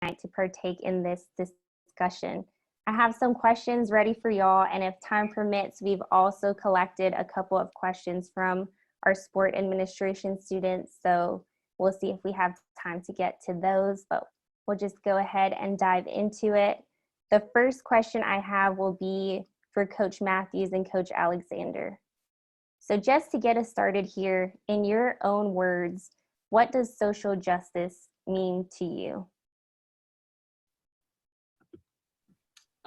to partake in this discussion. I have some questions ready for y'all, and if time permits, we've also collected a couple of questions from our sport administration students, so we'll see if we have time to get to those, but we'll just go ahead and dive into it. The first question I have will be for Coach Matthews and Coach Alexander. So just to get us started here, in your own words, what does social justice mean to you?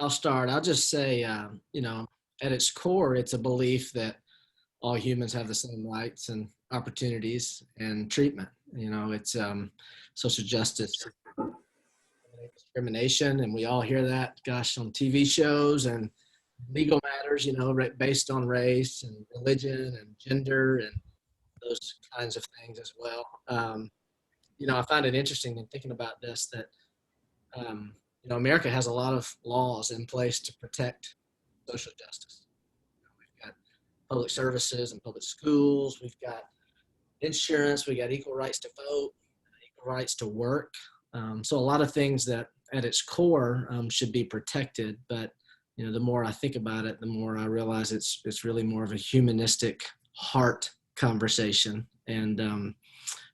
I'll start. I'll just say, at its core, it's a belief that all humans have the same rights and opportunities and treatment. It's social justice, discrimination, and we all hear that, gosh, on TV shows and legal matters, based on race and religion and gender and those kinds of things as well. I find it interesting in thinking about this that, America has a lot of laws in place to protect social justice. We've got public services and public schools. We've got insurance. We got equal rights to vote, equal rights to work. So a lot of things that at its core should be protected. But, the more I think about it, the more I realize it's really more of a humanistic heart conversation. And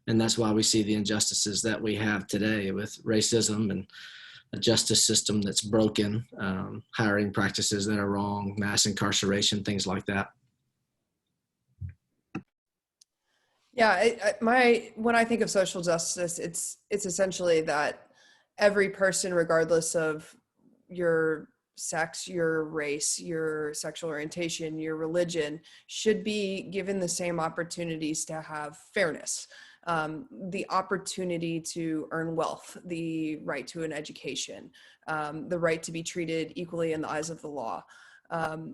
that's why we see the injustices that we have today with racism and a justice system that's broken, hiring practices that are wrong, mass incarceration, things like that. Yeah, when I think of social justice, it's essentially that every person, regardless of your sex, your race, your sexual orientation, your religion, should be given the same opportunities to have fairness. The opportunity to earn wealth, the right to an education, the right to be treated equally in the eyes of the law.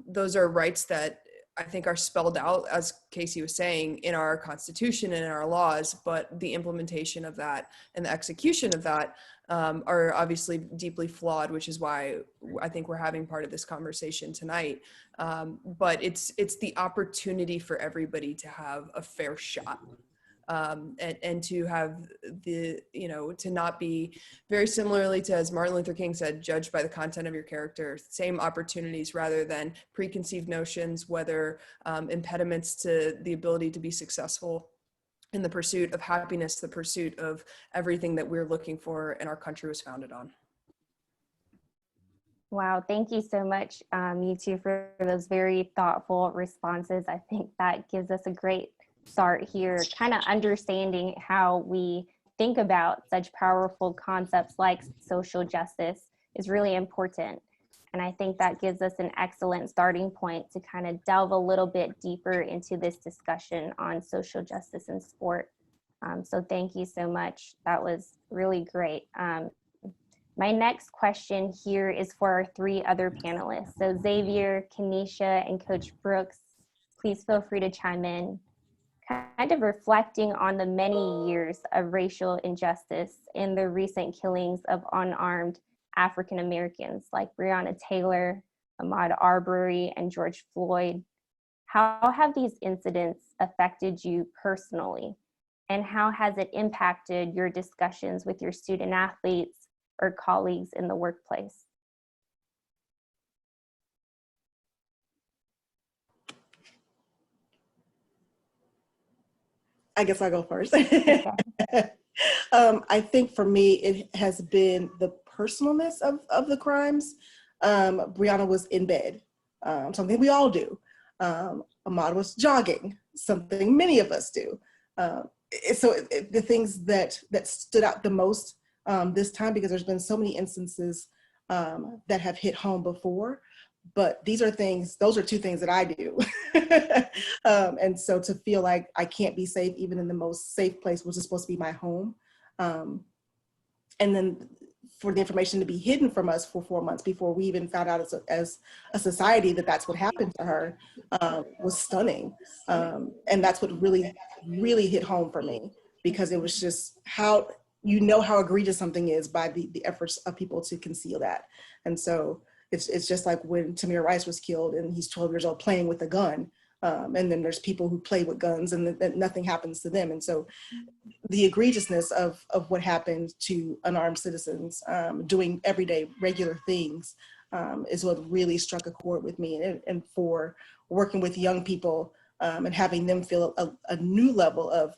Those are rights that I think are spelled out, as Casey was saying, in our Constitution and in our laws, but the implementation of that and the execution of that are obviously deeply flawed, which is why I think we're having part of this conversation tonight. But it's the opportunity for everybody to have a fair shot. And to have to not be, very similarly to, as Martin Luther King said, judged by the content of your character, same opportunities rather than preconceived notions, whether impediments to the ability to be successful in the pursuit of happiness, the pursuit of everything that we're looking for and our country was founded on. Wow, thank you so much, you two, for those very thoughtful responses. I think that gives us a great start here, kind of understanding how we think about such powerful concepts like social justice is really important. And I think that gives us an excellent starting point to kind of delve a little bit deeper into this discussion on social justice in sport. So thank you so much. That was really great. My next question here is for our three other panelists. So Xavier, Kenisha, and Coach Brooks, please feel free to chime in. Kind of reflecting on the many years of racial injustice in the recent killings of unarmed African Americans like Breonna Taylor, Ahmaud Arbery, and George Floyd. How have these incidents affected you personally? And how has it impacted your discussions with your student athletes or colleagues in the workplace? I guess I'll go first. I think for me, it has been the personalness of the crimes. Breonna was in bed, something we all do. Ahmaud was jogging, something many of us do. The things that stood out the most this time, because there's been so many instances that have hit home before, but those are two things that I do. And so to feel like I can't be safe even in the most safe place, which is supposed to be my home. And then for the information to be hidden from us for 4 months before we even found out as a society that that's what happened to her was stunning. And that's what really, really hit home for me, because it was just how egregious something is by the efforts of people to conceal that. And so it's just like when Tamir Rice was killed and he's 12 years old playing with a gun. And then there's people who play with guns and nothing happens to them. And so the egregiousness of what happened to unarmed citizens doing everyday regular things is what really struck a chord with me. And for working with young people and having them feel a new level of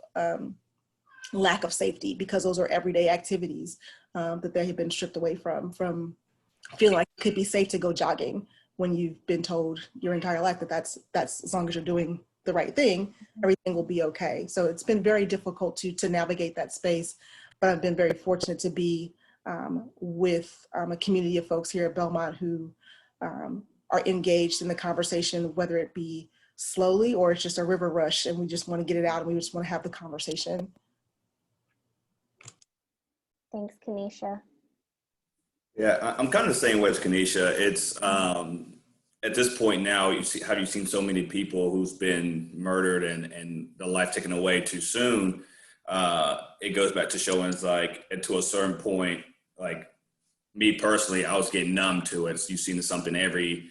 lack of safety, because those are everyday activities that they have been stripped away from feeling like it could be safe to go jogging when you've been told your entire life that that's as long as you're doing the right thing, everything will be okay. So it's been very difficult to navigate that space, but I've been very fortunate to be with a community of folks here at Belmont who are engaged in the conversation, whether it be slowly or it's just a river rush and we just want to get it out and we just want to have the conversation. Thanks, Kenisha. Yeah, I'm kind of the same way as Kenisha. It's at this point now, have you seen so many people who's been murdered and the life taken away too soon? It goes back to showing it's like, and to a certain point, like me personally, I was getting numb to it. So you've seen something every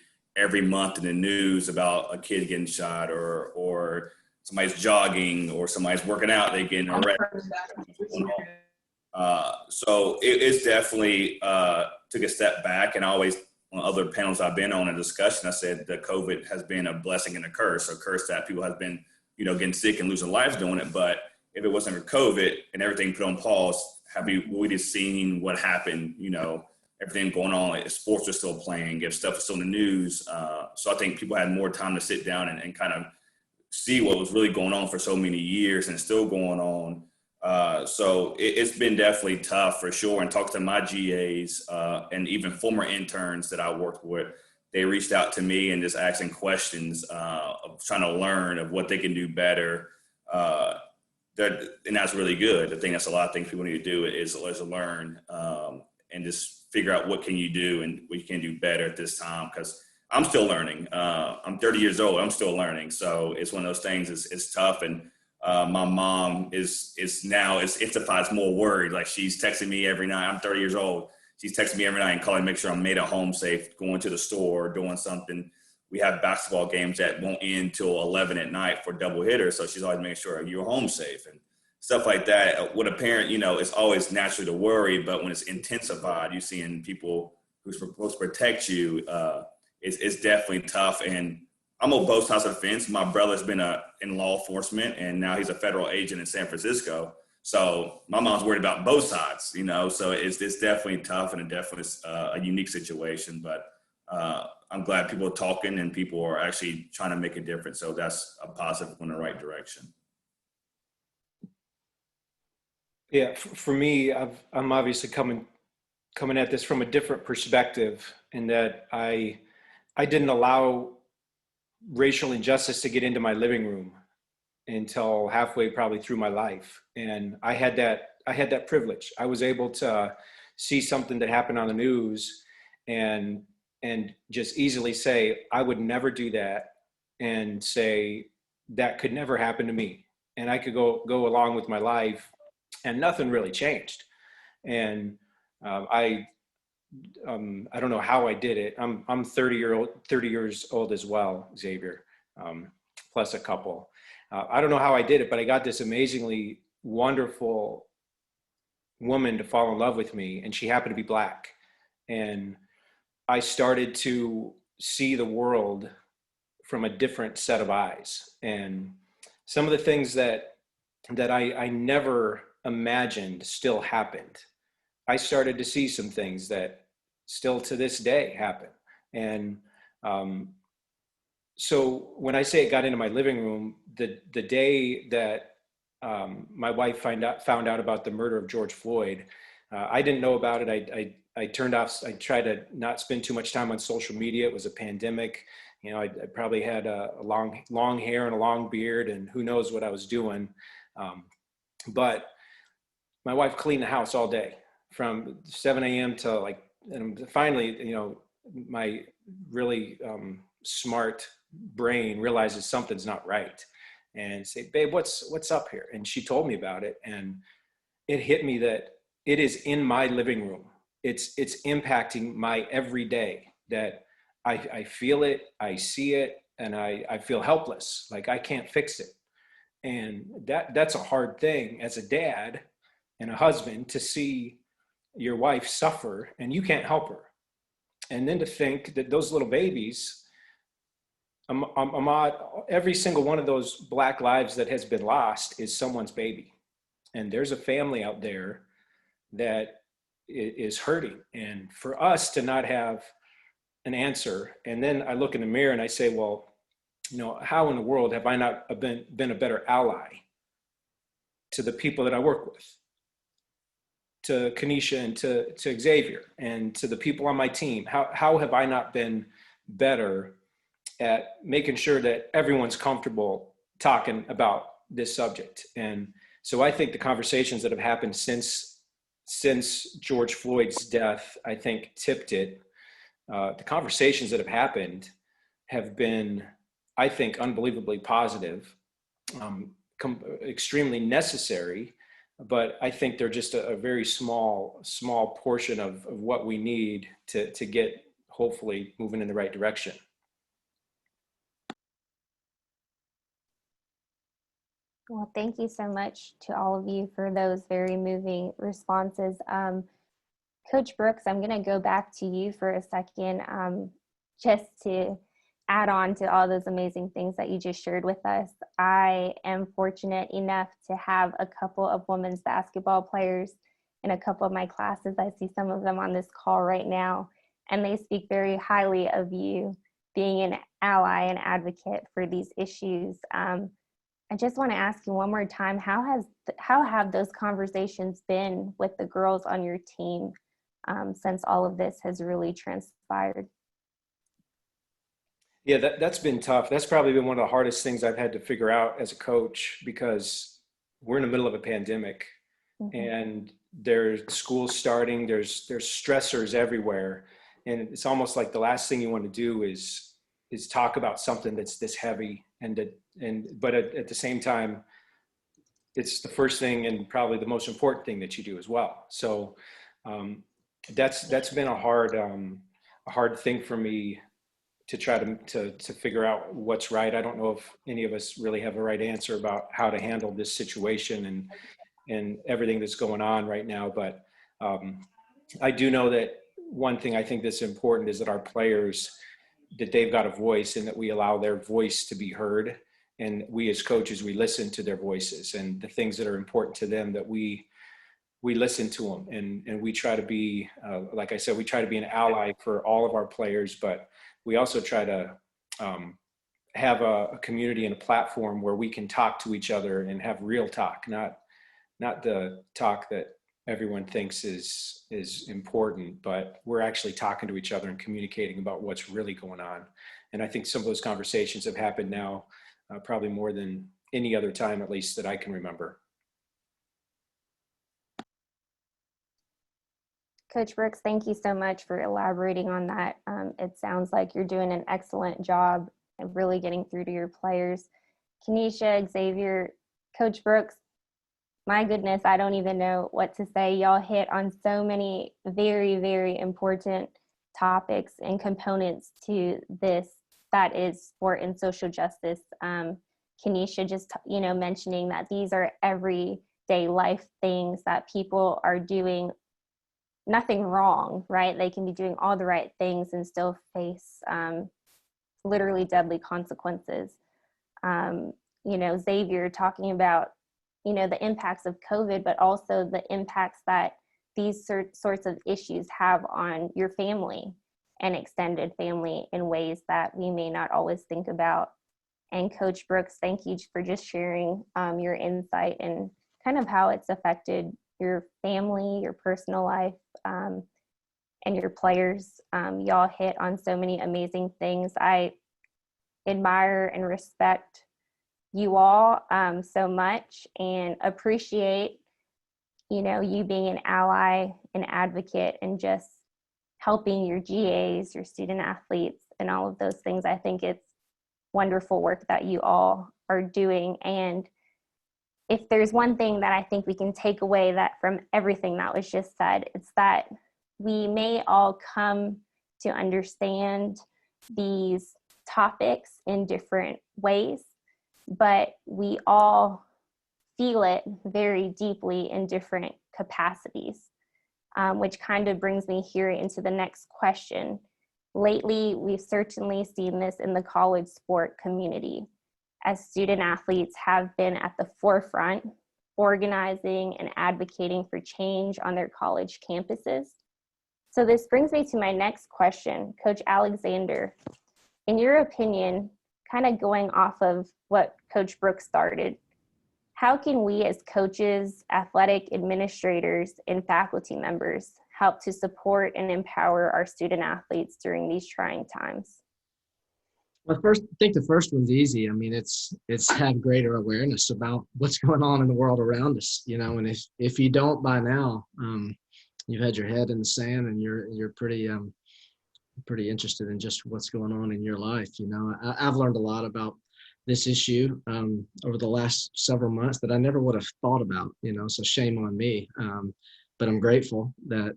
month in the news about a kid getting shot or somebody's jogging or somebody's working out, they getting arrested. So it's definitely took a step back, and always on other panels I've been on a discussion, I said that COVID has been a blessing and a curse that people have been, getting sick and losing lives doing it. But if it wasn't for COVID and everything put on pause, would we just seen what happened, everything going on, like sports are still playing, if stuff is still in the news. So I think people had more time to sit down and kind of see what was really going on for so many years and still going on. So it's been definitely tough for sure. And talk to my GAs and even former interns that I worked with, they reached out to me and just asking questions of trying to learn of what they can do better. And that's really good. I think that's a lot of things people need to do is learn and just figure out what can you do and what you can do better at this time. Because I'm still learning. I'm 30 years old. I'm still learning. So it's one of those things. It's tough. And my mom is now it's more worried. Like she's texting me every night. I'm 30 years old. She's texting me every night and calling to make sure I'm made at home safe, going to the store, doing something. We have basketball games that won't end till 11 at night for double hitters. So she's always making sure you're home safe and stuff like that. With a parent, it's always natural to worry, but when it's intensified, you're seeing people who's supposed to protect you. It's definitely tough. And I'm on both sides of the fence. My brother's been in law enforcement, and now he's a federal agent in San Francisco. So my mom's worried about both sides, so it's definitely tough and definitely a unique situation. But I'm glad people are talking and people are actually trying to make a difference. So that's a positive in the right direction. Yeah, for me, I'm obviously coming at this from a different perspective in that I didn't allow racial injustice to get into my living room until halfway probably through my life. And I had that privilege. I was able to see something that happened on the news and just easily say, I would never do that, and say that could never happen to me. And I could go along with my life and nothing really changed. And I don't know how I did it. I'm 30 years old as well, Xavier, plus a couple. I don't know how I did it, but I got this amazingly wonderful woman to fall in love with me, and she happened to be Black. And I started to see the world from a different set of eyes. And some of the things that I never imagined still happened. I started to see some things that still to this day happen. And so when I say it got into my living room, the day that my wife found out about the murder of George Floyd, I didn't know about it. I turned off. I tried to not spend too much time on social media. It was a pandemic. I probably had a long hair and a long beard, and who knows what I was doing. But my wife cleaned the house all day from 7 a.m. to and finally, my really smart brain realizes something's not right, and say, babe, what's up here? And she told me about it, and it hit me that it is in my living room. It's impacting my everyday, that I feel it, I see it, and I feel helpless, like I can't fix it. And that's a hard thing as a dad and a husband, to see your wife suffer and you can't help her. And then to think that those little babies, Ahmad, every single one of those Black lives that has been lost is someone's baby. And there's a family out there that is hurting. And for us to not have an answer, and then I look in the mirror and I say, well, you know, how in the world have I not been a better ally to the people that I work with, to Kenisha and to Xavier and to the people on my team? How have I not been better at making sure that everyone's comfortable talking about this subject? And so I think the conversations that have happened since George Floyd's death, I think tipped it. The conversations that have happened have been, I think, unbelievably positive, extremely necessary, but I think they're just a very small portion of what we need to get hopefully moving in the right direction. Well, thank you so much to all of you for those very moving responses. Coach Brooks, I'm going to go back to you for a second, just to add on to all those amazing things that you just shared with us. I am fortunate enough to have a couple of women's basketball players in a couple of my classes. I see some of them on this call right now, and they speak very highly of you being an ally and advocate for these issues. I just want to ask you one more time, how have those conversations been with the girls on your team since all of this has really transpired? Yeah, that's been tough. That's probably been one of the hardest things I've had to figure out as a coach, because we're in the middle of a pandemic. Mm-hmm. And there's schools starting, there's stressors everywhere. And it's almost like the last thing you want to do is talk about something that's this heavy, but at the same time, it's the first thing and probably the most important thing that you do as well. So that's been a hard thing for me to try to figure out what's right. I don't know if any of us really have a right answer about how to handle this situation and everything that's going on right now. But I do know that one thing I think that's important is that our players, that they've got a voice and that we allow their voice to be heard. And we as coaches, we listen to their voices and the things that are important to them, that we listen to them. And we try to be, like I said, we try to be an ally for all of our players, but we also try to have a community and a platform where we can talk to each other and have real talk, not the talk that everyone thinks is important, but we're actually talking to each other and communicating about what's really going on. And I think some of those conversations have happened now, probably more than any other time, at least that I can remember. Coach Brooks, thank you so much for elaborating on that. It sounds like you're doing an excellent job and really getting through to your players. Kenisha, Xavier, Coach Brooks, my goodness, I don't even know what to say. Y'all hit on so many very, very important topics and components to this, that is sport and social justice. Kenisha just, mentioning that these are everyday life things that people are doing nothing wrong, right? They can be doing all the right things and still face literally deadly consequences. Xavier talking about, the impacts of COVID, but also the impacts that these sorts of issues have on your family and extended family in ways that we may not always think about. And Coach Brooks, thank you for just sharing your insight and kind of how it's affected your family, your personal life, and your players. Y'all hit on so many amazing things. I admire and respect you all so much and appreciate, you being an ally, an advocate, and just helping your GAs, your student athletes, and all of those things. I think it's wonderful work that you all are doing. And if there's one thing that I think we can take away that from everything that was just said, it's that we may all come to understand these topics in different ways, but we all feel it very deeply in different capacities, which kind of brings me here into the next question. Lately, we've certainly seen this in the college sport community, as student athletes have been at the forefront, organizing and advocating for change on their college campuses. So this brings me to my next question. Coach Alexander, in your opinion, kind of going off of what Coach Brooks started, how can we as coaches, athletic administrators, and faculty members help to support and empower our student athletes during these trying times? Well, first, I think the first one's easy. I mean, it's have greater awareness about what's going on in the world around us, you know, and if you don't by now, you've had your head in the sand and you're pretty interested in just what's going on in your life. You know, I've learned a lot about this issue over the last several months that I never would have thought about, you know, so shame on me. But I'm grateful that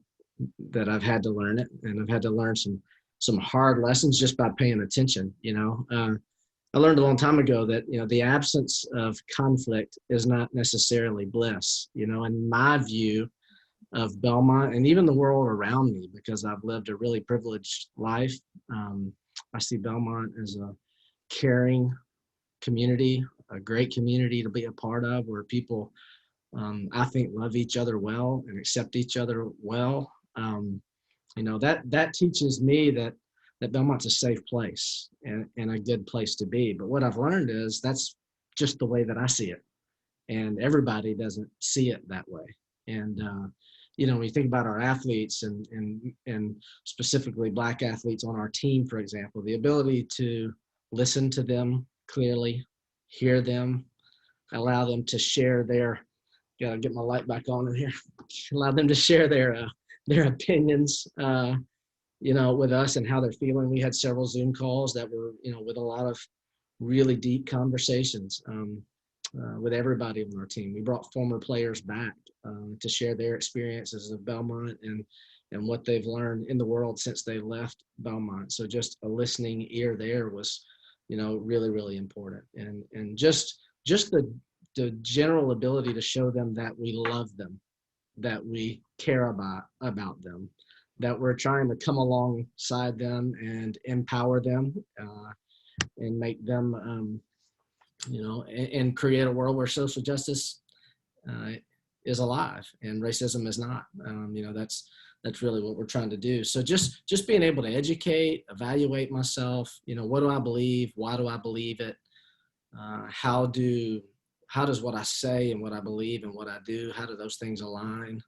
I've had to learn it, and I've had to learn some hard lessons just by paying attention. You know, I learned a long time ago that, you know, the absence of conflict is not necessarily bliss. You know, in my view of Belmont and even the world around me, because I've lived a really privileged life, I see Belmont as a caring community, a great community to be a part of, where people, I think, love each other well and accept each other well. You know, that teaches me that Belmont's a safe place and a good place to be. But what I've learned is that's just the way that I see it, and everybody doesn't see it that way. And you know, when you think about our athletes and specifically Black athletes on our team, for example, the ability to listen to them clearly, hear them, allow them to share their, gotta get my light back on in here, allow them to share their opinions, you know, with us and how they're feeling. We had several Zoom calls that were, you know, with a lot of really deep conversations with everybody on our team. We brought former players back to share their experiences of Belmont and what they've learned in the world since they left Belmont. So just a listening ear there was, you know, really, really important. And just the general ability to show them that we love them, that we care about them, that we're trying to come alongside them and empower them and make them, you know, and create a world where social justice is alive and racism is not. You know, that's really what we're trying to do. So just being able to educate, evaluate myself, you know, what do I believe? Why do I believe it? How does what I say and what I believe and what I do, how do those things align?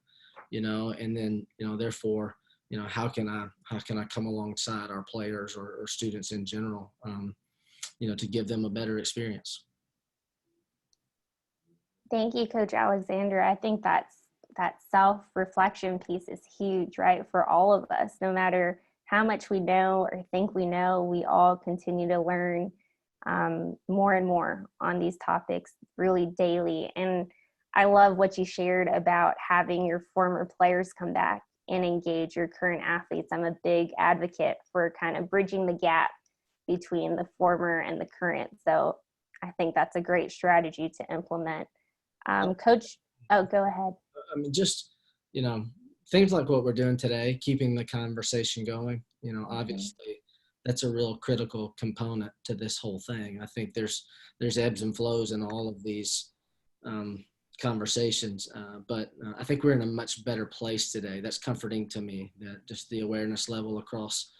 You know, and then, you know, therefore, you know, how can I come alongside our players or students in general, you know, to give them a better experience. Thank you, Coach Alexander. I think that self-reflection piece is huge, right? For all of us, no matter how much we know or think we know, we all continue to learn more and more on these topics really daily. And I love what you shared about having your former players come back and engage your current athletes. I'm a big advocate for kind of bridging the gap between the former and the current. So I think that's a great strategy to implement. Coach, oh, go ahead. I mean, just, you know, things like what we're doing today, keeping the conversation going, you know, obviously that's a real critical component to this whole thing. I think there's ebbs and flows in all of these conversations, but I think we're in a much better place today. That's comforting to me, that just the awareness level across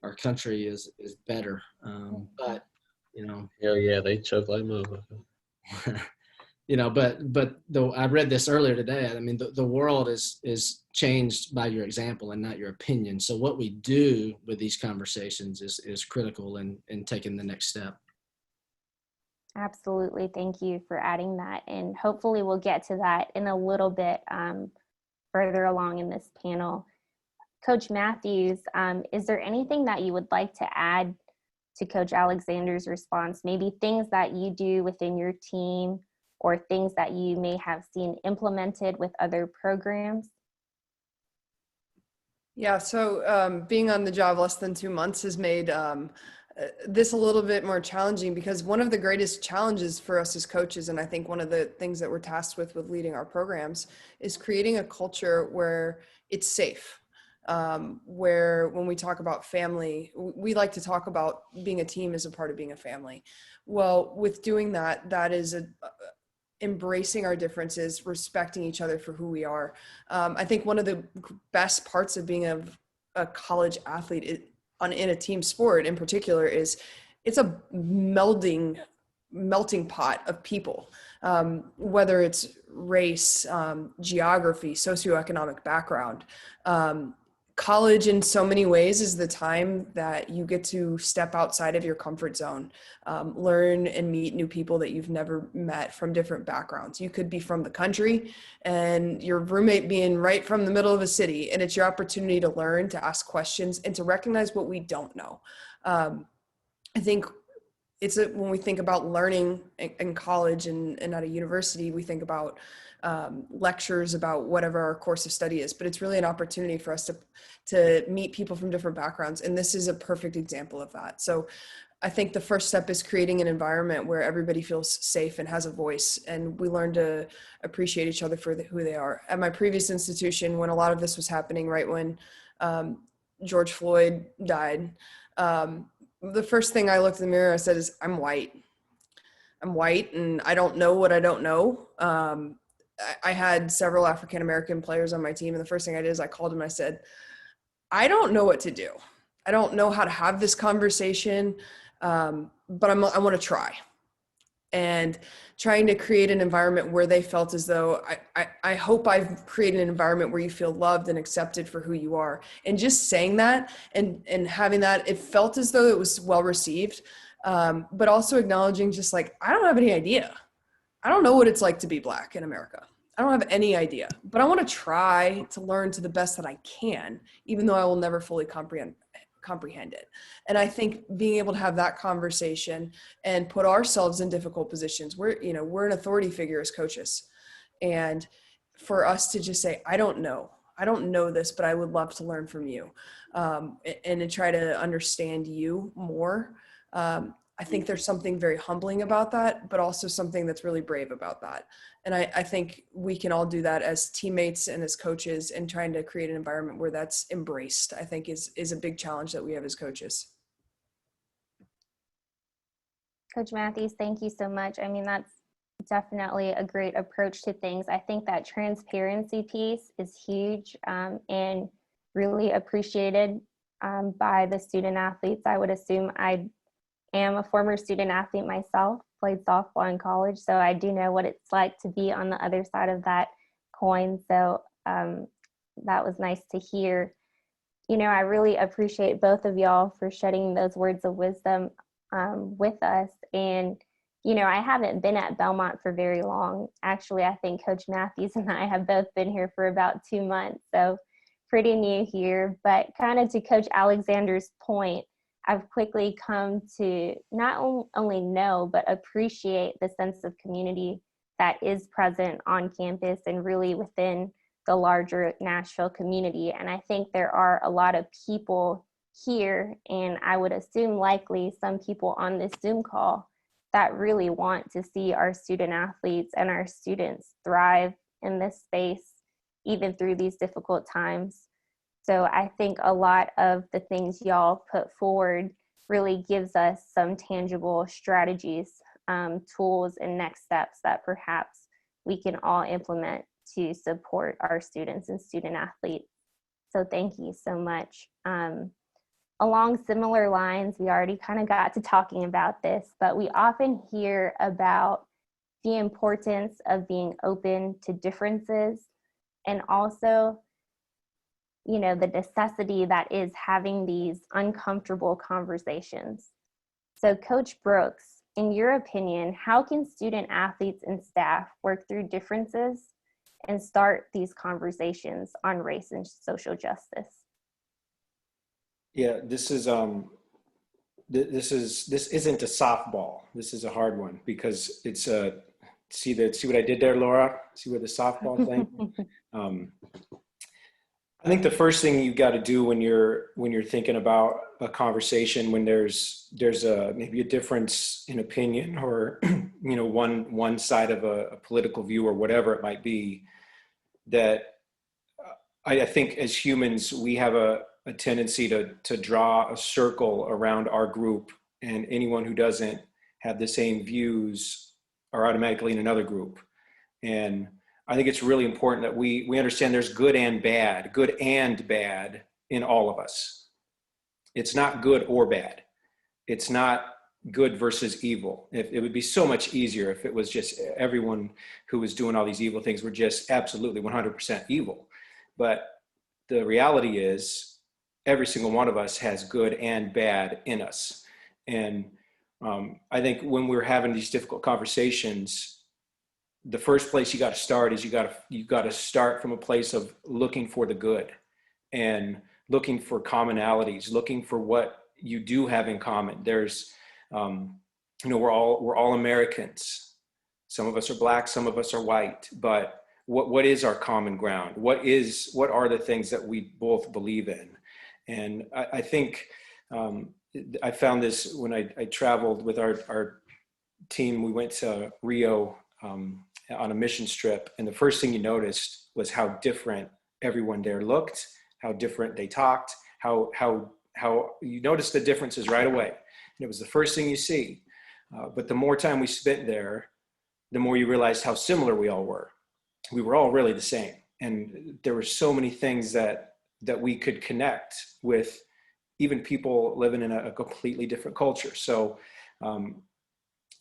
our country is better. But, you know. Hell yeah, they choke like motherfucker. You know, but though I read this earlier today, I mean, the world is changed by your example and not your opinion. So what we do with these conversations is critical in taking the next step. Absolutely. Thank you for adding that. And hopefully we'll get to that in a little bit further along in this panel. Coach Matthews, is there anything that you would like to add to Coach Alexander's response? Maybe things that you do within your team or things that you may have seen implemented with other programs? Yeah, so being on the job less than 2 months has made this a little bit more challenging, because one of the greatest challenges for us as coaches, and I think one of the things that we're tasked with leading our programs, is creating a culture where it's safe. Where when we talk about family, we like to talk about being a team as a part of being a family. Well, with doing that, that is embracing our differences, respecting each other for who we are. I think one of the best parts of being a college athlete in a team sport in particular is it's a melting pot of people, whether it's race, geography, socioeconomic background. College in so many ways is the time that you get to step outside of your comfort zone, learn and meet new people that you've never met from different backgrounds. You could be from the country and your roommate being right from the middle of a city, and it's your opportunity to learn, to ask questions, and to recognize what we don't know. I think when we think about learning in college and at a university, we think about lectures about whatever our course of study is, but it's really an opportunity for us to meet people from different backgrounds. And this is a perfect example of that. So I think the first step is creating an environment where everybody feels safe and has a voice, and we learn to appreciate each other for who they are. At my previous institution, when a lot of this was happening, right when George Floyd died, the first thing I looked in the mirror, I said is, I'm white and I don't know what I don't know. I had several African-American players on my team, and the first thing I did is I called them and I said, I don't know what to do. I don't know how to have this conversation, but I want to try. And trying to create an environment where they felt as though I hope I've created an environment where you feel loved and accepted for who you are. And just saying that and having that, it felt as though it was well received, but also acknowledging just like, I don't have any idea. I don't know what it's like to be Black in America. I don't have any idea, but I want to try to learn to the best that I can, even though I will never fully comprehend it. And I think being able to have that conversation and put ourselves in difficult positions, we're an authority figure as coaches. And for us to just say, I don't know this, but I would love to learn from you, and to try to understand you more. I think there's something very humbling about that, but also something that's really brave about that. And I think we can all do that as teammates and as coaches, and trying to create an environment where that's embraced, I think is a big challenge that we have as coaches. Coach Matthews, thank you so much. I mean, that's definitely a great approach to things. I think that transparency piece is huge, and really appreciated by the student athletes. I would assume I am a former student athlete myself, played softball in college, so I do know what it's like to be on the other side of that coin. So that was nice to hear. I really appreciate both of y'all for shedding those words of wisdom with us. And I haven't been at Belmont for very long. Actually, I think Coach Matthews and I have both been here for about 2 months, so pretty new here. But kind of to Coach Alexander's point, I've quickly come to not only know, but appreciate the sense of community that is present on campus and really within the larger Nashville community. And I think there are a lot of people here, and I would assume likely some people on this Zoom call, that really want to see our student athletes and our students thrive in this space, even through these difficult times. So I think a lot of the things y'all put forward really gives us some tangible strategies, tools, and next steps that perhaps we can all implement to support our students and student athletes. So thank you so much. Along similar lines, we already kind of got to talking about this, but we often hear about the importance of being open to differences, and also the necessity that is having these uncomfortable conversations. So Coach Brooks, in your opinion, how can student athletes and staff work through differences and start these conversations on race and social justice? Yeah, this isn't a softball. This is a hard one, because it's see what I did there, Laura? See where the softball thing? I think the first thing you got to do when you're thinking about a conversation, when there's maybe a difference in opinion, or one side of a political view or whatever it might be, that I think as humans we have a tendency to draw a circle around our group, and anyone who doesn't have the same views are automatically in another group. And I think it's really important that we understand there's good and bad in all of us. It's not good or bad. It's not good versus evil. It would be so much easier if it was just everyone who was doing all these evil things were just absolutely 100% evil. But the reality is every single one of us has good and bad in us. And I think when we're having these difficult conversations, the first place you got to start is you got to start from a place of looking for the good and looking for commonalities, looking for what you do have in common. There's, we're all Americans. Some of us are Black, some of us are white, but what is our common ground? What are the things that we both believe in? And I think I found this when I traveled with our team. We went to Rio on a mission trip, and the first thing you noticed was how different everyone there looked, how different they talked, how you noticed the differences right away. And it was the first thing you see. But the more time we spent there, the more you realized how similar we all were. We were all really the same. And there were so many things that we could connect with, even people living in a completely different culture. So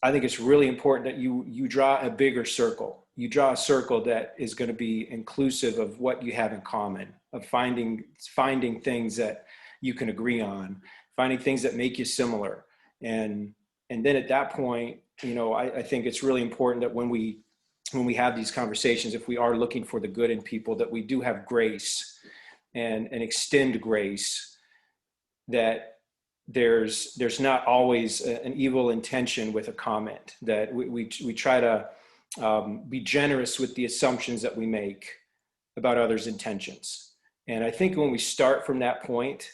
I think it's really important that you draw a bigger circle. You draw a circle that is going to be inclusive of what you have in common, of finding things that you can agree on, finding things that make you similar. And then at that point, I think it's really important that when we have these conversations, if we are looking for the good in people, that we do have grace and extend grace, that there's not always an evil intention with a comment, that we try to be generous with the assumptions that we make about others' intentions. And I think when we start from that point,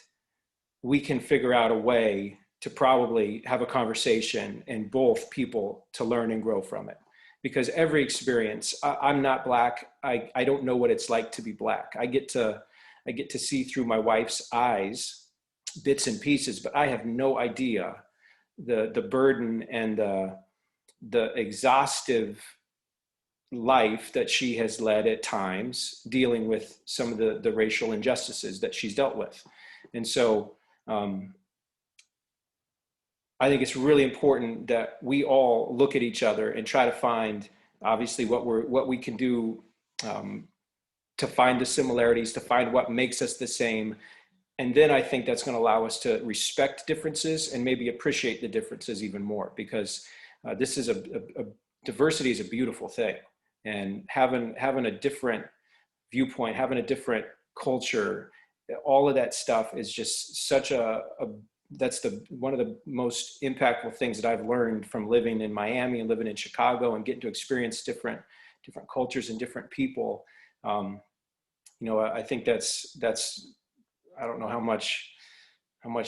we can figure out a way to probably have a conversation and both people to learn and grow from it. Because every experience, I'm not Black. I don't know what it's like to be Black. I get to see through my wife's eyes bits and pieces, but I have no idea the burden and the exhaustive life that she has led at times, dealing with some of the racial injustices that she's dealt with. And so I think it's really important that we all look at each other and try to find, obviously, what we can do to find the similarities, to find what makes us the same. And then I think that's going to allow us to respect differences and maybe appreciate the differences even more, because this is diversity is a beautiful thing. And having a different viewpoint, having a different culture, all of that stuff is just such that's one of the most impactful things that I've learned from living in Miami and living in Chicago and getting to experience different cultures and different people. I think that's I don't know how much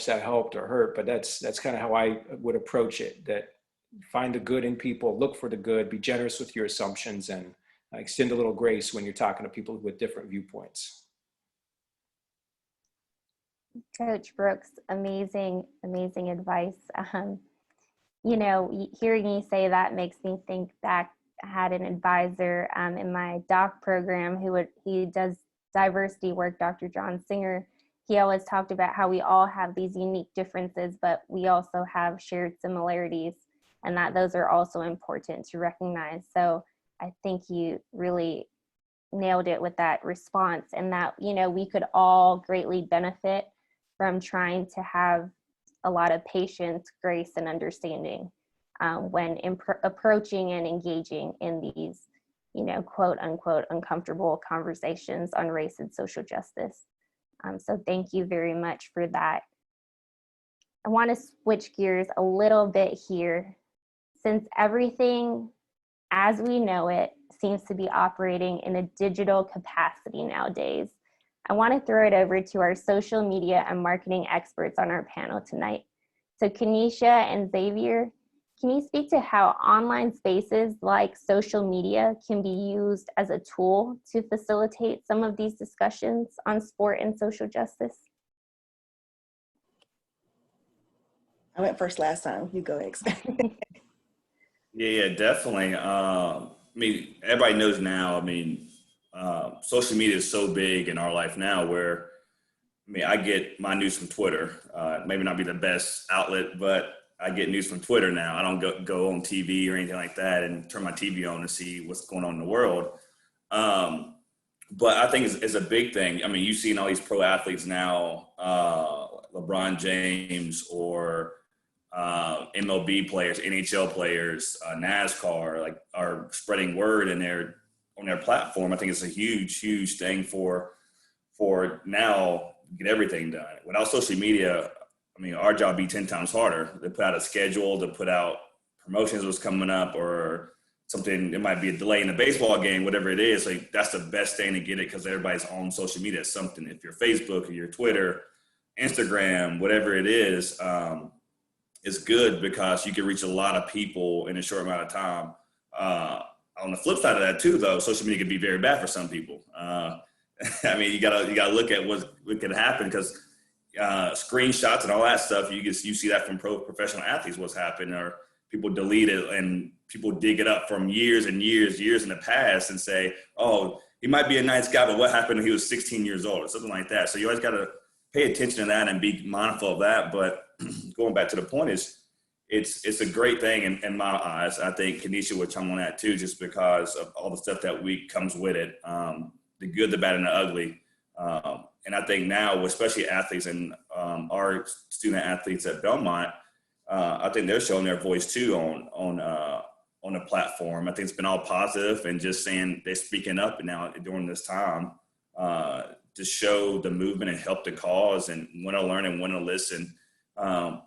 that helped or hurt, but that's kind of how I would approach it. That find the good in people, look for the good, be generous with your assumptions, and extend a little grace when you're talking to people with different viewpoints. Coach Brooks, amazing advice. Hearing you say that makes me think back. I had an advisor in my doc program he does diversity work, Dr. John Singer. He always talked about how we all have these unique differences, but we also have shared similarities, and that those are also important to recognize. So I think you really nailed it with that response, and that, we could all greatly benefit from trying to have a lot of patience, grace, and understanding when approaching and engaging in these, quote unquote, uncomfortable conversations on race and social justice. So thank you very much for that. I want to switch gears a little bit here. Since everything as we know it seems to be operating in a digital capacity nowadays, I want to throw it over to our social media and marketing experts on our panel tonight. So Kenisha and Xavier, can you speak to how online spaces like social media can be used as a tool to facilitate some of these discussions on sport and social justice? I went first last time. You go, X. Yeah, definitely. I mean, everybody knows now, I mean, social media is so big in our life now where, I mean, I get my news from Twitter. Maybe not be the best outlet, but I get news from Twitter now. I don't go on TV or anything like that and turn my TV on to see what's going on in the world. But I think it's a big thing. I mean, you've seen all these pro athletes now, LeBron James or MLB players, NHL players, NASCAR, like are spreading word on their platform. I think it's a huge thing for now get everything done. Without social media, I mean, our job would be 10 times harder. They put out a schedule, to put out promotions was coming up or something. It might be a delay in the baseball game, whatever it is. Like that's the best thing to get it because everybody's on social media. It's something. If you're Facebook or your Twitter, Instagram, whatever it is, it's good because you can reach a lot of people in a short amount of time. On the flip side of that too, though, social media can be very bad for some people. I mean, you gotta look at what can happen because screenshots and all that stuff. You see that from professional athletes. What's happened, or people delete it and people dig it up from years and years in the past and say, "Oh, he might be a nice guy, but what happened when he was 16 years old?" or something like that. So you always gotta pay attention to that and be mindful of that. But going back to the point is, it's a great thing in my eyes. I think Kenisha would chime on that too, just because of all the stuff that comes with it, the good, the bad, and the ugly. And I think now, especially athletes and our student athletes at Belmont, I think they're showing their voice too on the platform. I think it's been all positive and just saying they're speaking up now during this time to show the movement and help the cause and when to learn and when to listen.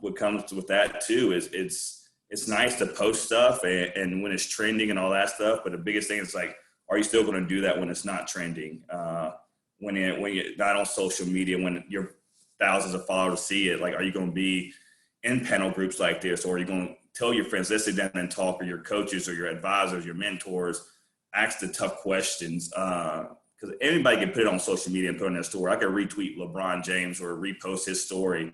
What comes with that too is it's nice to post stuff and when it's trending and all that stuff. But the biggest thing is like, are you still going to do that when it's not trending? When you're not on social media, when your thousands of followers see it, like, are you going to be in panel groups like this? Or are you going to tell your friends, let's sit down and talk, or your coaches or your advisors, your mentors, ask the tough questions? Because anybody can put it on social media and put it on their story. I could retweet LeBron James or repost his story.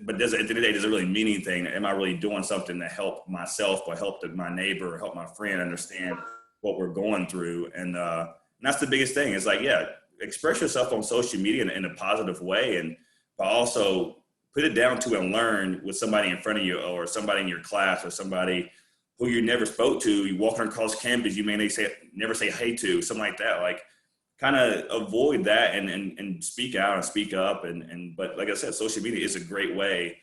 But at the end of the day, does it really mean anything? Am I really doing something to help myself or help my neighbor or help my friend understand what we're going through? And that's the biggest thing. It's like, yeah, express yourself on social media in a positive way, but also put it down to and learn with somebody in front of you or somebody in your class or somebody who you never spoke to. You walking across campus, you may never say hey to, something like that. Like, kind of avoid that and speak out and speak up. But like I said, social media is a great way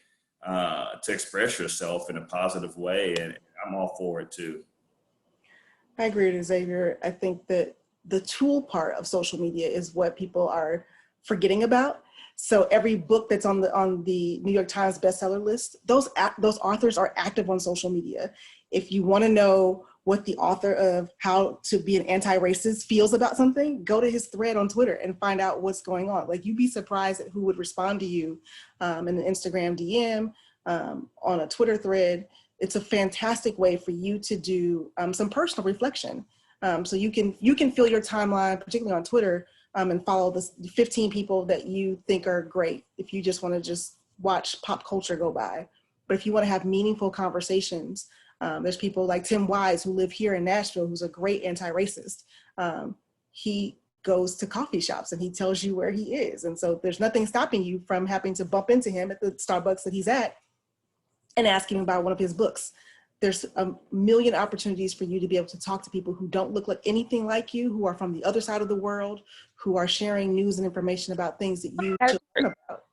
to express yourself in a positive way. And I'm all for it too. I agree with Xavier. I think that the tool part of social media is what people are forgetting about. So every book that's on the New York Times bestseller list, those authors are active on social media. If you want to know what the author of How to Be an Anti-Racist feels about something, go to his thread on Twitter and find out what's going on. Like, you'd be surprised at who would respond to you in an Instagram DM, on a Twitter thread. It's a fantastic way for you to do some personal reflection. So you can fill your timeline, particularly on Twitter, and follow the 15 people that you think are great if you just want to just watch pop culture go by. But if you want to have meaningful conversations, there's people like Tim Wise, who live here in Nashville, who's a great anti-racist. He goes to coffee shops and he tells you where he is. And so there's nothing stopping you from having to bump into him at the Starbucks that he's at and ask him about one of his books. There's a million opportunities for you to be able to talk to people who don't look like anything like you, who are from the other side of the world, who are sharing news and information about things that you should learn about.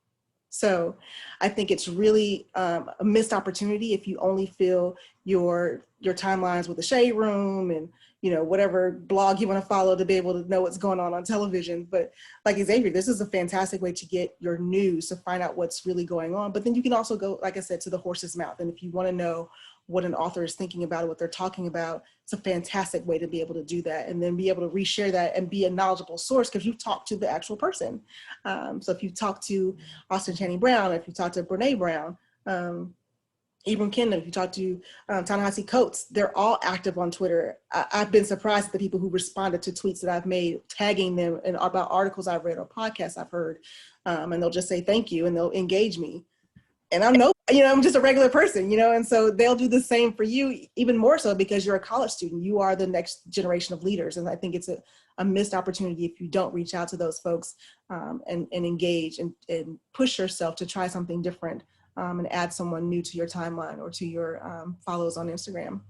So I think it's really a missed opportunity if you only fill your timelines with the shade room and, whatever blog you want to follow to be able to know what's going on television. But like Xavier, this is a fantastic way to get your news, to find out what's really going on. But then you can also go, like I said, to the horse's mouth. And if you want to know what an author is thinking about, what they're talking about, it's a fantastic way to be able to do that, and then be able to reshare that and be a knowledgeable source because you've talked to the actual person. So if you talk to Austin Channing Brown, if you talk to Brene Brown, Ibram Kendi, if you talk to Ta-Nehisi Coates, they're all active on Twitter. I've been surprised at the people who responded to tweets that I've made, tagging them and about articles I've read or podcasts I've heard, and they'll just say thank you and they'll engage me. And I'm just a regular person, and so they'll do the same for you, even more so because you're a college student. You are the next generation of leaders. And I think it's a missed opportunity if you don't reach out to those folks and engage and push yourself to try something different and add someone new to your timeline or to your follows on Instagram.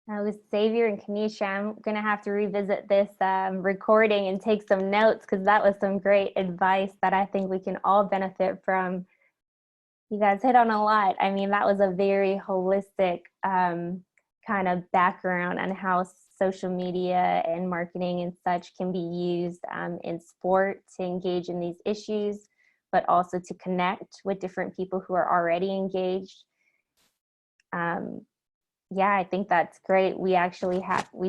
With Xavier and Kenisha, I'm going to have to revisit this recording and take some notes because that was some great advice that I think we can all benefit from. You guys hit on a lot. I mean, that was a very holistic kind of background on how social media and marketing and such can be used in sport to engage in these issues, but also to connect with different people who are already engaged. Yeah, I think that's great. We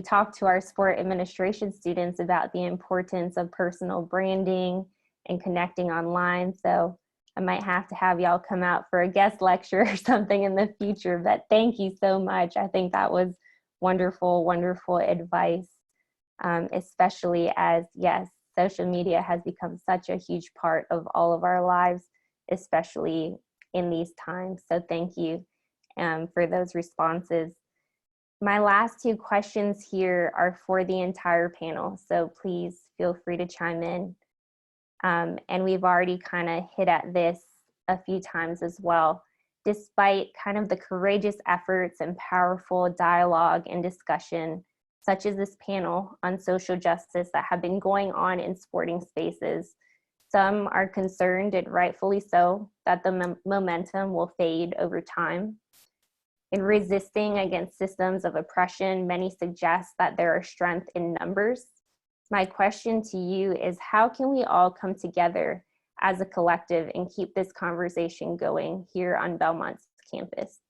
talked to our sport administration students about the importance of personal branding and connecting online. So I might have to have y'all come out for a guest lecture or something in the future, but thank you so much. I think that was wonderful, wonderful advice, especially as, yes, social media has become such a huge part of all of our lives, especially in these times. So thank you for those responses. My last two questions here are for the entire panel, so please feel free to chime in. And we've already kind of hit at this a few times as well. Despite kind of the courageous efforts and powerful dialogue and discussion, such as this panel on social justice that have been going on in sporting spaces, some are concerned, and rightfully so, that the momentum will fade over time. In resisting against systems of oppression, many suggest that there are strength in numbers. My question to you is, how can we all come together as a collective and keep this conversation going here on Belmont's campus?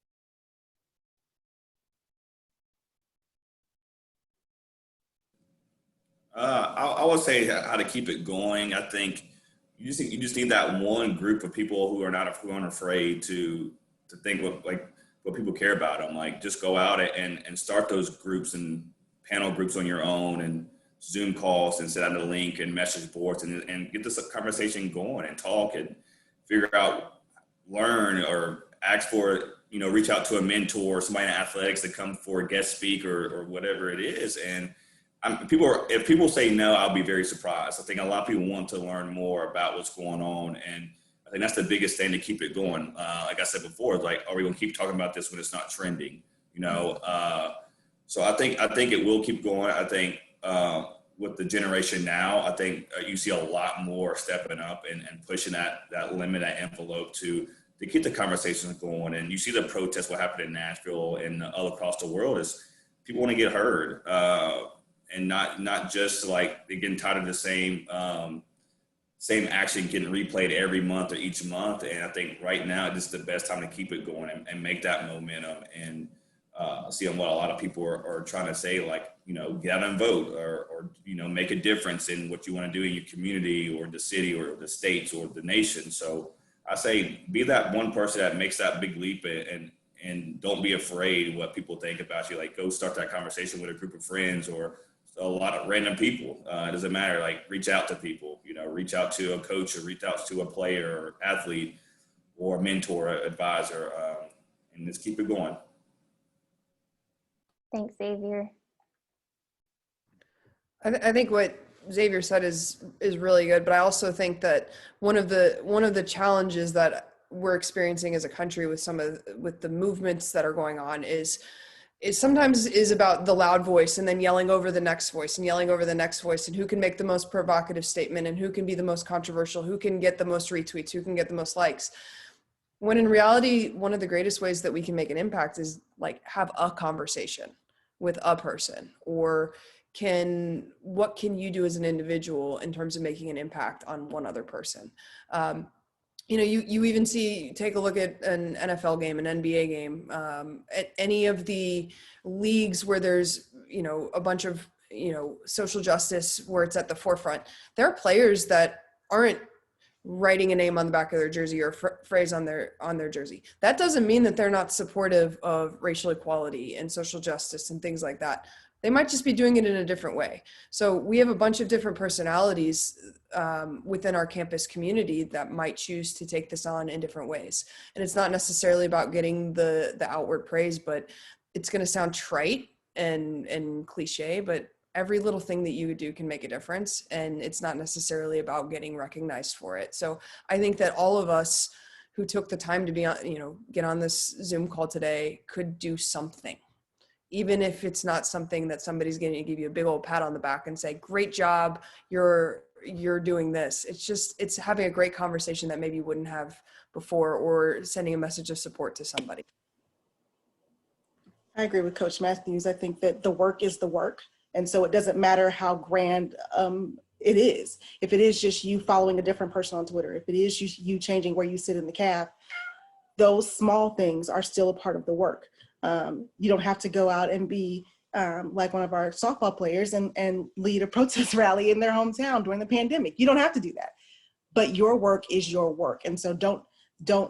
I would say how to keep it going. I think you just need that one group of people who aren't afraid to think what people care about them. Like, just go out and start those groups and panel groups on your own, and Zoom calls, and set out a link and message boards, and get this conversation going and talk and figure out, learn, or ask for, reach out to a mentor, somebody in athletics to come for a guest speaker or whatever it is. And if people say no, I'll be very surprised. I think a lot of people want to learn more about what's going on, and I think that's the biggest thing to keep it going. Like I said before, like, are we going to keep talking about this when it's not trending? So I think it will keep going. I think with the generation now, I think you see a lot more stepping up and pushing that limit, that envelope to keep the conversations going. And you see the protests, what happened in Nashville and all across the world, is people want to get heard, and not just like they're getting tired of the same action getting replayed every month or each month. And I think right now this is the best time to keep it going and make that momentum, and see what a lot of people are trying to say, like, get out and vote, or make a difference in what you want to do in your community or the city or the states or the nation. So I say, be that one person that makes that big leap, and don't be afraid what people think about you. Like, go start that conversation with a group of friends or a lot of random people. It doesn't matter. Like, reach out to people, reach out to a coach, or reach out to a player or athlete or mentor, or advisor, and just keep it going. Thanks, Xavier. I think what Xavier said is really good, but I also think that one of the challenges that we're experiencing as a country with with the movements that are going on is sometimes about the loud voice, and then yelling over the next voice, and yelling over the next voice, and who can make the most provocative statement, and who can be the most controversial, who can get the most retweets, who can get the most likes. When in reality, one of the greatest ways that we can make an impact is like have a conversation with a person, or what can you do as an individual in terms of making an impact on one other person? You know, you even take a look at an NFL game, an NBA game, at any of the leagues where there's, you know, a bunch of, you know, social justice where it's at the forefront. There are players that aren't writing a name on the back of their jersey or phrase on their jersey. That doesn't mean that they're not supportive of racial equality and social justice and things like that. They might just be doing it in a different way. So we have a bunch of different personalities within our campus community that might choose to take this on in different ways. And it's not necessarily about getting the outward praise, but it's going to sound trite and cliche, but every little thing that you would do can make a difference. And it's not necessarily about getting recognized for it. So I think that all of us who took the time to be on, you know, get on this Zoom call today could do something, even if it's not something that somebody's going to give you a big old pat on the back and say, great job, you're doing this. It's having a great conversation that maybe you wouldn't have before, or sending a message of support to somebody. I agree with Coach Matthews. I think that the work is the work. And so it doesn't matter how grand it is. If it is just you following a different person on Twitter, if it is you changing where you sit in the cab, those small things are still a part of the work. You don't have to go out and be like one of our softball players and lead a protest rally in their hometown during the pandemic. You don't have to do that, but your work is your work. And so don't,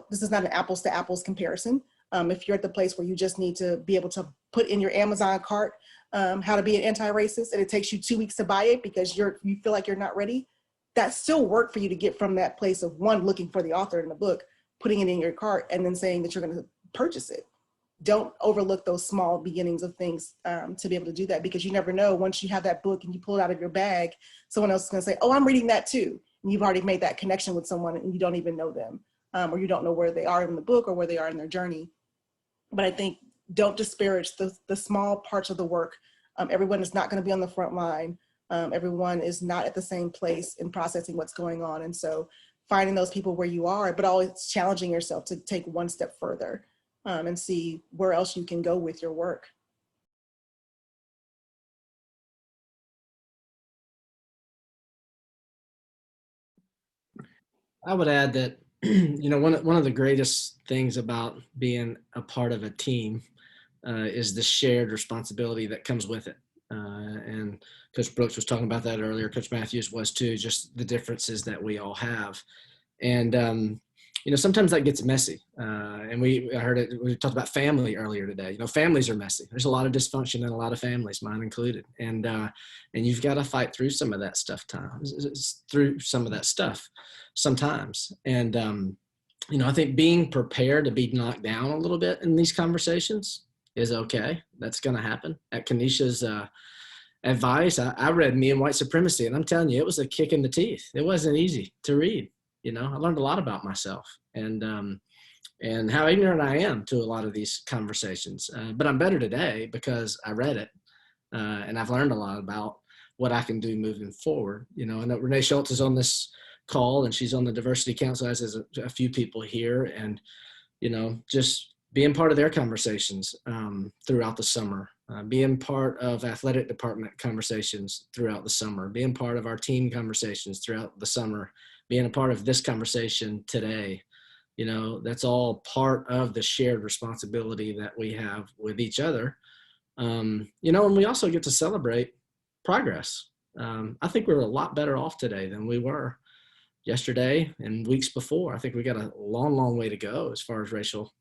this is not an apples to apples comparison. If you're at the place where you just need to be able to put in your Amazon cart how to be an anti-racist, and it takes you 2 weeks to buy it because you feel like you're not ready, that's still work for you to get from that place of, one, looking for the author in the book, putting it in your cart, and then saying that you're going to purchase it. Don't overlook those small beginnings of things to be able to do that, because you never know, once you have that book and you pull it out of your bag, someone else is going to say, oh, I'm reading that too. And you've already made that connection with someone and you don't even know them, or you don't know where they are in the book or where they are in their journey. But I think don't disparage the small parts of the work. Everyone is not going to be on the front line. Everyone is not at the same place in processing what's going on. And so finding those people where you are, but always challenging yourself to take one step further and see where else you can go with your work. I would add that, you know, one of the greatest things about being a part of a team is the shared responsibility that comes with it. And Coach Brooks was talking about that earlier. Coach Matthews was too, just the differences that we all have. And, you know, sometimes that gets messy. And I heard it, we talked about family earlier today. You know, families are messy. There's a lot of dysfunction in a lot of families, mine included. And you've got to fight through some of that stuff sometimes. And, you know, I think being prepared to be knocked down a little bit in these conversations is okay. That's going to happen. At Kenisha's advice, I read Me and White Supremacy, and I'm telling you, it was a kick in the teeth. It wasn't easy to read. You know, I learned a lot about myself and how ignorant I am to a lot of these conversations. But I'm better today because I read it, and I've learned a lot about what I can do moving forward. You know, and Renee Schultz is on this call, and she's on the Diversity Council, as is a few people here, and, you know, just being part of their conversations throughout the summer, being part of athletic department conversations throughout the summer, being part of our team conversations throughout the summer, being a part of this conversation today. You know, that's all part of the shared responsibility that we have with each other. You know, and we also get to celebrate progress. I think we're a lot better off today than we were yesterday and weeks before. I think we got a long way to go as far as racial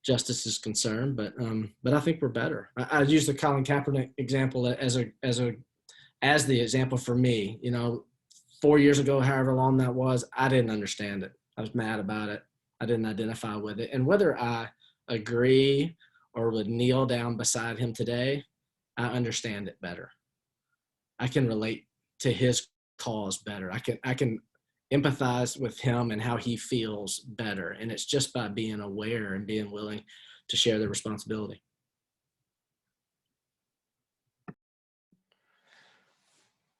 justice is concerned, but I think we're better. I use the Colin Kaepernick example as the example for me. You know, 4 years ago, however long that was, I didn't understand it. I was mad about it. I didn't identify with it. And whether I agree or would kneel down beside him today, I understand it better. I can relate to his cause better. I can empathize with him and how he feels better. And it's just by being aware and being willing to share the responsibility.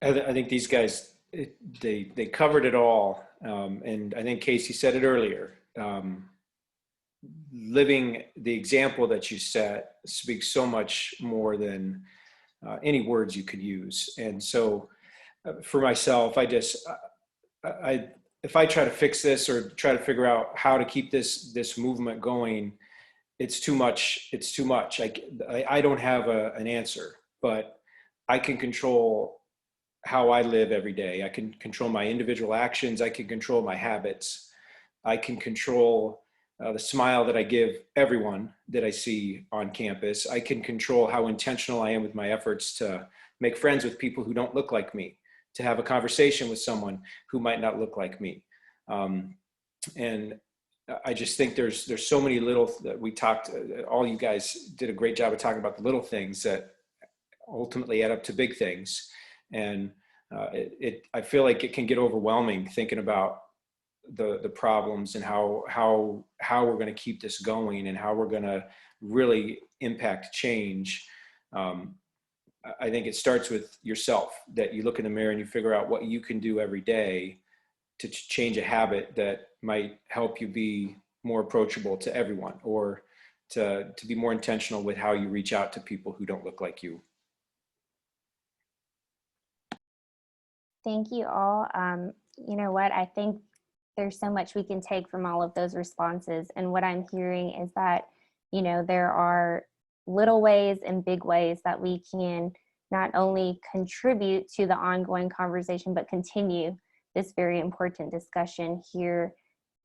I think these guys, they covered it all. And I think Casey said it earlier. living the example that you set speaks so much more than any words you could use. And so for myself, if I try to fix this or try to figure out how to keep this movement going, it's too much. It's too much. I don't have an answer, but I can control how I live every day. I can control my individual actions. I can control my habits. I can control the smile that I give everyone that I see on campus. I can control how intentional I am with my efforts to make friends with people who don't look like me, to have a conversation with someone who might not look like me. And I just think there's so many little that we talked, all you guys did a great job of talking about the little things that ultimately add up to big things. And I feel like it can get overwhelming thinking about the problems and how we're going to keep this going and how we're going to really impact change. I think it starts with yourself, that you look in the mirror and you figure out what you can do every day to change a habit that might help you be more approachable to everyone, or to be more intentional with how you reach out to people who don't look like you. Thank you all. You know what? I think there's so much we can take from all of those responses. And what I'm hearing is that, you know, there are little ways and big ways that we can not only contribute to the ongoing conversation, but continue this very important discussion here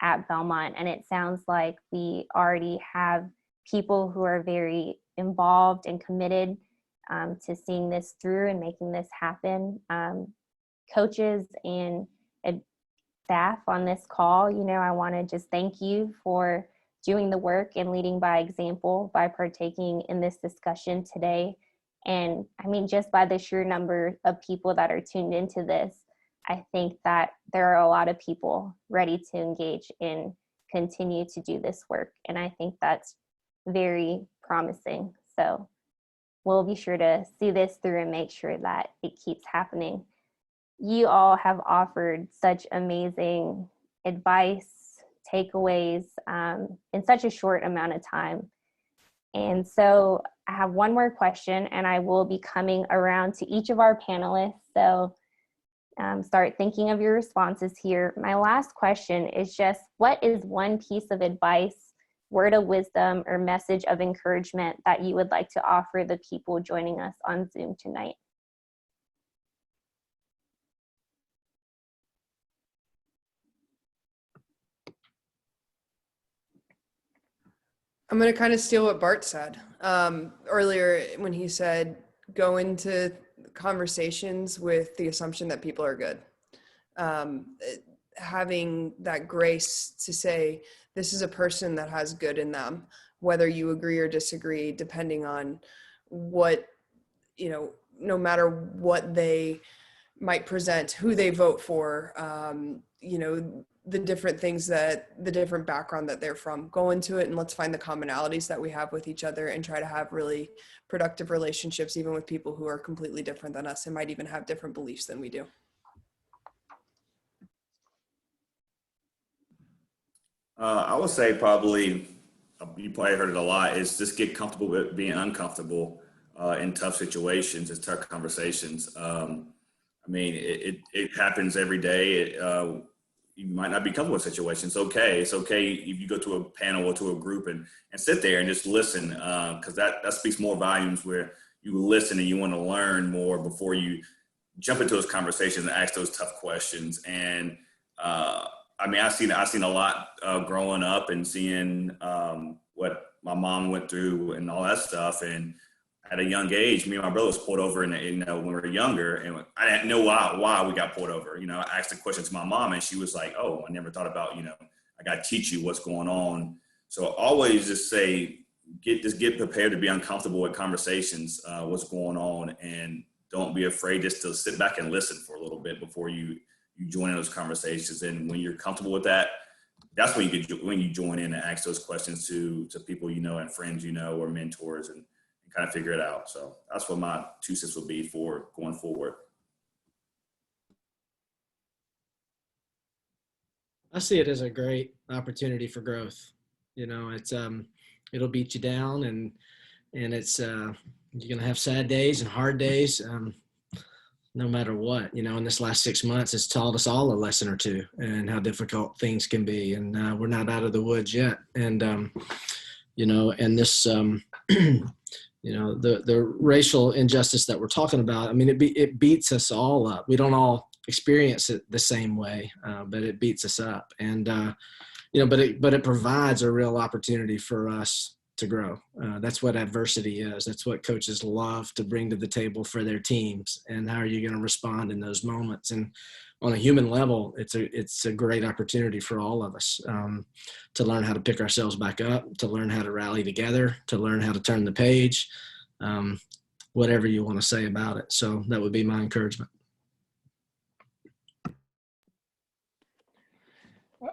at Belmont. And it sounds like we already have people who are very involved and committed to seeing this through and making this happen. Coaches and staff on this call, you know, I want to just thank you for doing the work and leading by example by partaking in this discussion today. And I mean, just by the sheer number of people that are tuned into this, I think that there are a lot of people ready to engage and continue to do this work. And I think that's very promising. So we'll be sure to see this through and make sure that it keeps happening. You all have offered such amazing advice, takeaways in such a short amount of time. And so I have one more question, and I will be coming around to each of our panelists. So start thinking of your responses here. My last question is just, what is one piece of advice, word of wisdom, or message of encouragement that you would like to offer the people joining us on Zoom tonight? I'm going to kind of steal what Bart said earlier when he said, go into conversations with the assumption that people are good. Having that grace to say, this is a person that has good in them, whether you agree or disagree, depending on what, you know, no matter what they might present, who they vote for, you know, the different things that the different background that they're from. Go into it and let's find the commonalities that we have with each other and try to have really productive relationships, even with people who are completely different than us and might even have different beliefs than we do. I would say probably, you probably heard it a lot, is just get comfortable with being uncomfortable in tough situations, in tough conversations. I mean, it happens every day. You might not be comfortable with situations. It's okay if you go to a panel or to a group and sit there and just listen, because that speaks more volumes, where you listen and you want to learn more before you jump into those conversations and ask those tough questions. And I mean, I've seen a lot growing up and seeing what my mom went through and all that stuff. And at a young age, me and my brother was pulled over, and you know, when we were younger, and I didn't know why we got pulled over. You know, I asked the question to my mom, and she was like, "Oh, I never thought about, you know, I got to teach you what's going on." So always just say, get prepared to be uncomfortable with conversations, what's going on, and don't be afraid just to sit back and listen for a little bit before you join in those conversations. And when you're comfortable with that, that's when you join in and ask those questions to people you know and friends you know or mentors, and kind of figure it out. So that's what my 2 cents will be for going forward. I see it as a great opportunity for growth. You know, it'll beat you down, and it's you're gonna have sad days and hard days, no matter what. You know, in this last 6 months, it's taught us all a lesson or two, and how difficult things can be, and we're not out of the woods yet. And you know, and this you know, the racial injustice that we're talking about, I mean, it beats us all up. We don't all experience it the same way, but it beats us up. And you know, but it provides a real opportunity for us to grow. That's what adversity is. That's what coaches love to bring to the table for their teams. And how are you going to respond in those moments? And on a human level, it's a great opportunity for all of us, to learn how to pick ourselves back up, to learn how to rally together, to learn how to turn the page, whatever you want to say about it. So that would be my encouragement.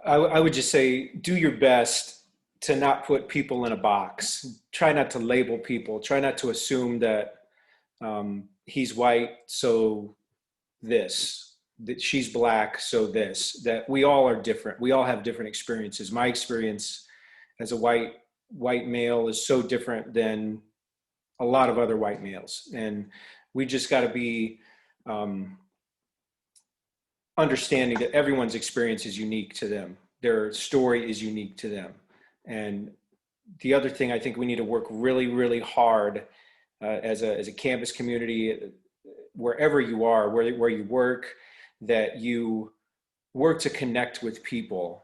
I would just say, do your best to not put people in a box. Try not to label people. Try not to assume that he's white, so this, that she's black, so this, that we all are different. We all have different experiences. My experience as a white male is so different than a lot of other white males. And we just got to be understanding that everyone's experience is unique to them. Their story is unique to them. And the other thing, I think we need to work really, really hard as a campus community, wherever you are, where you work, that you work to connect with people.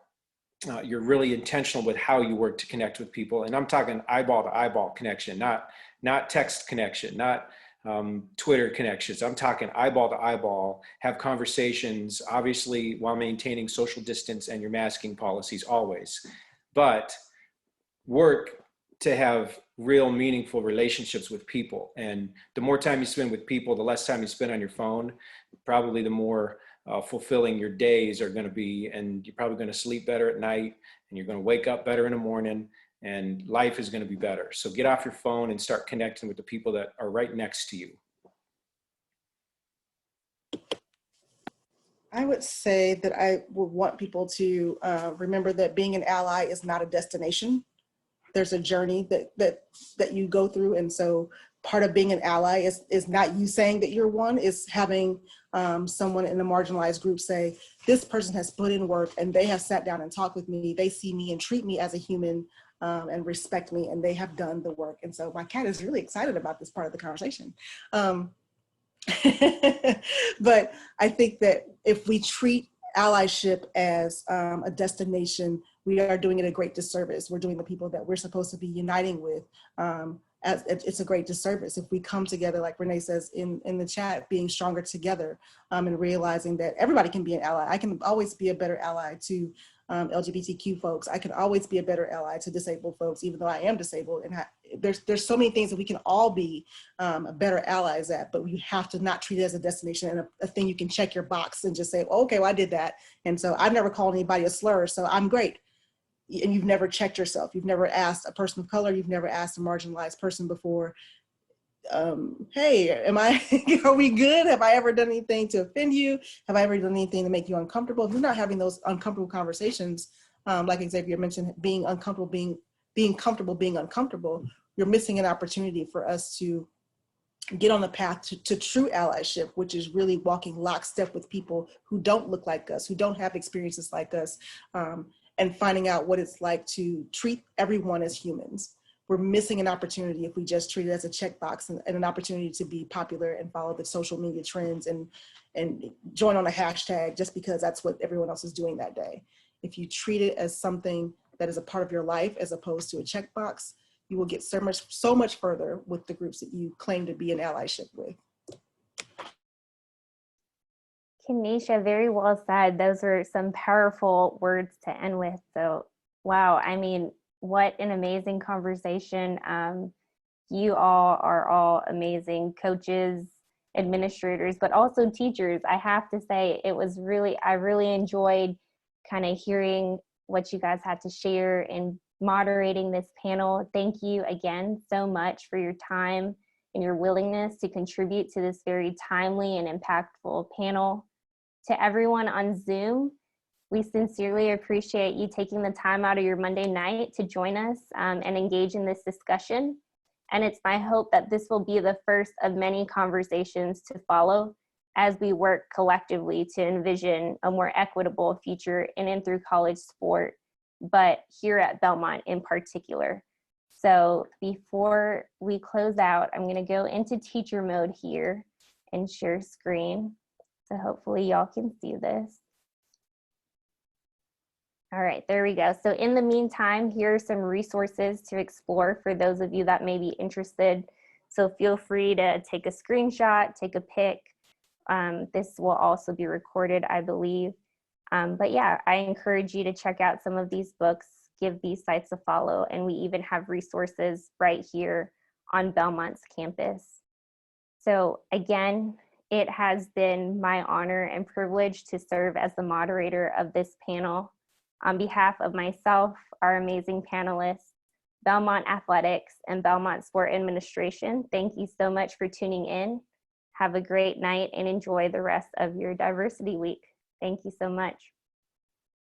You're really intentional with how you work to connect with people. And I'm talking eyeball to eyeball connection, not text connection, not Twitter connections. I'm talking eyeball to eyeball, have conversations, obviously while maintaining social distance and your masking policies always, but work to have real meaningful relationships with people. And the more time you spend with people, the less time you spend on your phone, probably the more fulfilling your days are going to be. And you're probably going to sleep better at night, and you're going to wake up better in the morning, and life is going to be better. So get off your phone and start connecting with the people that are right next to you. I would say that I would want people to remember that being an ally is not a destination. There's a journey that you go through. And so part of being an ally is not you saying that you're one, is having someone in a marginalized group say, this person has put in work and they have sat down and talked with me. They see me and treat me as a human and respect me, and they have done the work. And so my cat is really excited about this part of the conversation. But I think that if we treat allyship as a destination, we are doing it a great disservice. We're doing the people that we're supposed to be uniting with. It's a great disservice if we come together, like Renee says in the chat, being stronger together, and realizing that everybody can be an ally. I can always be a better ally to LGBTQ folks. I can always be a better ally to disabled folks, even though I am disabled. And there's so many things that we can all be better allies at, but we have to not treat it as a destination and a thing you can check your box and just say, oh, okay, well, I did that. And so I've never called anybody a slur, so I'm great. And you've never checked yourself. You've never asked a person of color. You've never asked a marginalized person before, hey, are we good? Have I ever done anything to offend you? Have I ever done anything to make you uncomfortable? If you're not having those uncomfortable conversations, like Xavier mentioned, being uncomfortable, being comfortable, being uncomfortable, you're missing an opportunity for us to get on the path to true allyship, which is really walking lockstep with people who don't look like us, who don't have experiences like us, and finding out what it's like to treat everyone as humans. We're missing an opportunity if we just treat it as a checkbox and an opportunity to be popular and follow the social media trends and join on a hashtag just because that's what everyone else is doing that day. If you treat it as something that is a part of your life as opposed to a checkbox, you will get so much further with the groups that you claim to be in allyship with. Kenisha, very well said. Those were some powerful words to end with. So, wow, I mean, what an amazing conversation. You all are all amazing coaches, administrators, but also teachers. I have to say, I really enjoyed kind of hearing what you guys had to share and moderating this panel. Thank you again so much for your time and your willingness to contribute to this very timely and impactful panel. To everyone on Zoom, We sincerely appreciate you taking the time out of your Monday night to join us and engage in this discussion. And it's my hope that this will be the first of many conversations to follow as we work collectively to envision a more equitable future in and through college sport, but here at Belmont in particular. So before we close out, I'm going to go into teacher mode here and share screen. So hopefully y'all can see this. All right, there we go. So in the meantime, here are some resources to explore for those of you that may be interested. So feel free to take a screenshot, take a pic. This will also be recorded, I believe. But yeah, I encourage you to check out some of these books, give these sites a follow, and we even have resources right here on Belmont's campus. So again, it has been my honor and privilege to serve as the moderator of this panel. On behalf of myself, our amazing panelists, Belmont Athletics, and Belmont Sport Administration, thank you so much for tuning in. Have a great night and enjoy the rest of your Diversity Week. Thank you so much.